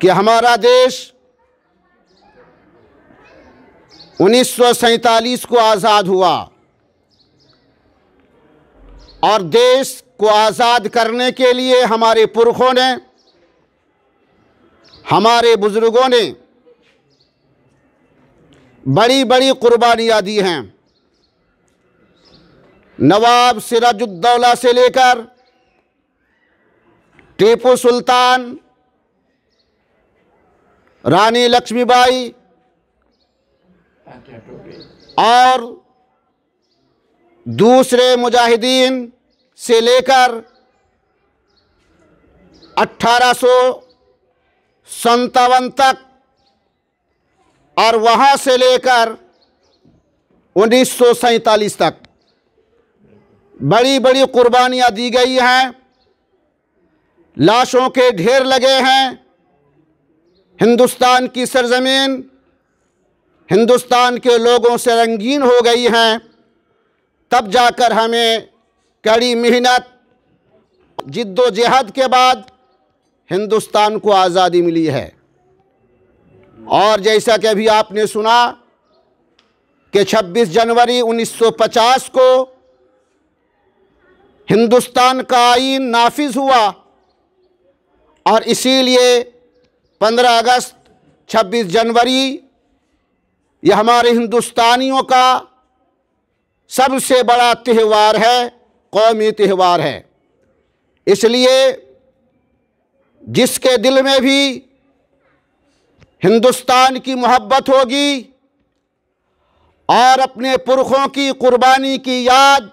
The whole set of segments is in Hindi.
कि हमारा देश 1947 को आज़ाद हुआ और देश को आज़ाद करने के लिए हमारे पुरखों ने, हमारे बुज़ुर्गों ने बड़ी बड़ी कुर्बानियाँ दी हैं। नवाब सिराजुद्दौला से लेकर टीपू सुल्तान, रानी लक्ष्मीबाई और दूसरे मुजाहिदीन से लेकर 1857 तक और वहाँ से लेकर 1947 तक बड़ी बड़ी कुर्बानियाँ दी गई हैं। लाशों के ढेर लगे हैं। हिंदुस्तान की सरजमीन हिंदुस्तान के लोगों से रंगीन हो गई हैं। तब जाकर हमें कड़ी मेहनत, जिद्दोजहद के बाद हिंदुस्तान को आज़ादी मिली है। और जैसा कि अभी आपने सुना कि 26 जनवरी 1950 को हिंदुस्तान का आईन नाफिज हुआ और इसीलिए 15 अगस्त 26 जनवरी यह हमारे हिंदुस्तानियों का सबसे बड़ा त्यौहार है, कौमी त्यौहार है। इसलिए जिसके दिल में भी हिंदुस्तान की मोहब्बत होगी और अपने पुरखों की कुर्बानी की याद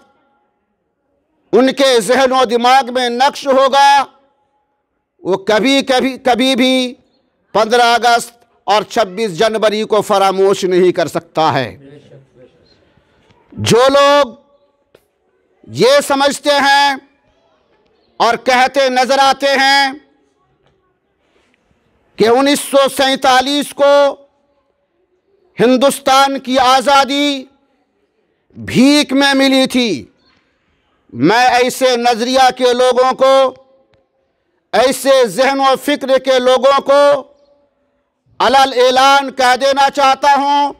उनके ज़हन व दिमाग में नक्श होगा, वो कभी भी 15 अगस्त और 26 जनवरी को फरामोश नहीं कर सकता है। जो लोग ये समझते हैं और कहते नजर आते हैं कि 1947 को हिंदुस्तान की आज़ादी भीख में मिली थी, मैं ऐसे नज़रिया के लोगों को, ऐसे ज़हन व फ़िक्र के लोगों को अलल ऐलान कह देना चाहता हूँ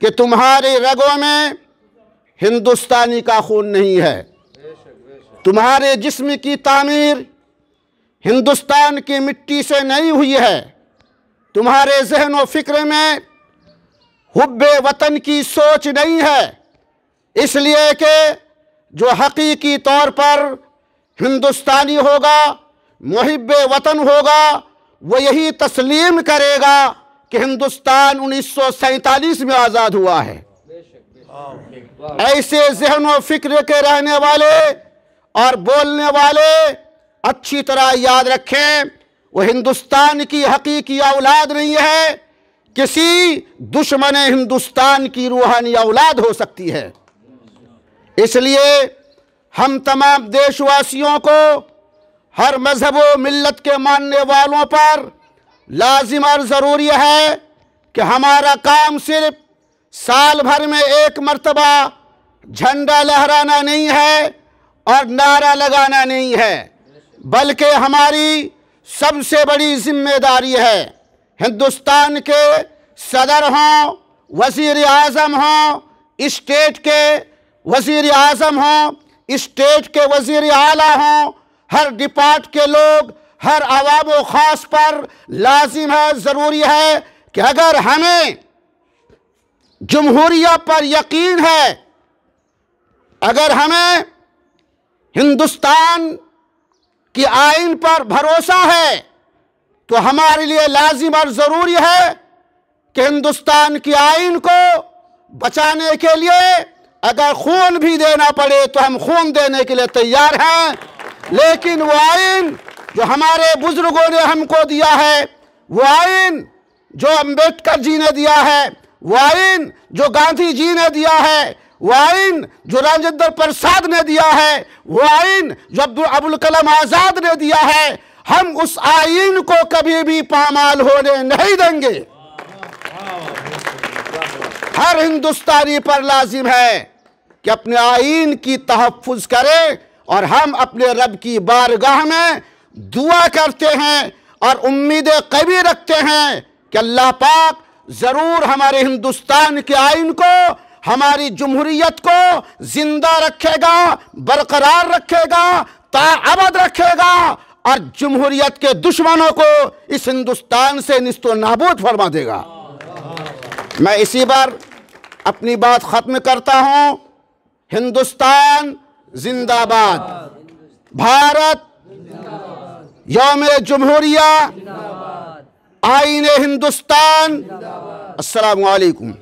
कि तुम्हारे रगों में हिंदुस्तानी का खून नहीं है। तुम्हारे जिस्म की तामीर हिंदुस्तान की मिट्टी से नहीं हुई है। तुम्हारे ज़हन व फ़िक्र में हुब्बे वतन की सोच नहीं है। इसलिए कि जो हकीकी तौर पर हिंदुस्तानी होगा, मुहिब्बे वतन होगा, वो यही तस्लीम करेगा कि हिंदुस्तान 1947 में आज़ाद हुआ है। ऐसे ज़हन व फ़िक्र के रहने वाले और बोलने वाले अच्छी तरह याद रखें, वो हिंदुस्तान की हकीकी औलाद नहीं है, किसी दुश्मन हिंदुस्तान की रूहानी औलाद हो सकती है। इसलिए हम तमाम देशवासियों को, हर मज़हब व मिल्लत के मानने वालों पर लाजिम और ज़रूरी है कि हमारा काम सिर्फ साल भर में एक मर्तबा झंडा लहराना नहीं है और नारा लगाना नहीं है, बल्कि हमारी सबसे बड़ी जिम्मेदारी है हिंदुस्तान के सदर हों, वज़ीर आज़म हों, स्टेट के वज़ीर आज़म हों, स्टेट के वज़ीर आला हों, हर डिपार्ट के लोग, हर अवाम व ख़ास पर लाजिम है, ज़रूरी है कि अगर हमें जमहूरियत पर यकीन है, अगर हमें हिंदुस्तान की आइन पर भरोसा है, तो हमारे लिए लाजिम और ज़रूरी है कि हिंदुस्तान की आइन को बचाने के लिए अगर खून भी देना पड़े तो हम खून देने के लिए तैयार हैं। लेकिन वो आइन जो हमारे बुजुर्गों ने हमको दिया है, वो आइन जो अम्बेडकर जी ने दिया है, वो आइन जो गांधी जी ने दिया है, वो आइन जो राजेंद्र प्रसाद ने दिया है, वो आइन जो अबुल कलाम आज़ाद ने दिया है, हम उस आइन को कभी भी पामाल होने नहीं देंगे। हर हिंदुस्तानी पर लाजिम है कि अपने आइन की तहफ़्फ़ुज़ करे और हम अपने रब की बारगाह में दुआ करते हैं और उम्मीदें कभी रखते हैं कि अल्लाह पाक ज़रूर हमारे हिंदुस्तान के आइन को, हमारी जमहूरियत को जिंदा रखेगा, बरकरार रखेगा, ताअबद रखेगा और जमहूरियत के दुश्मनों को इस हिंदुस्तान से निस्तो नाबूद फरमा देगा। मैं इसी बार अपनी बात ख़त्म करता हूँ। हिंदुस्तान जिंदाबाद, भारत यौम जमहूरिया, आईने हिंदुस्तान। अस्सलामु अलैकुम।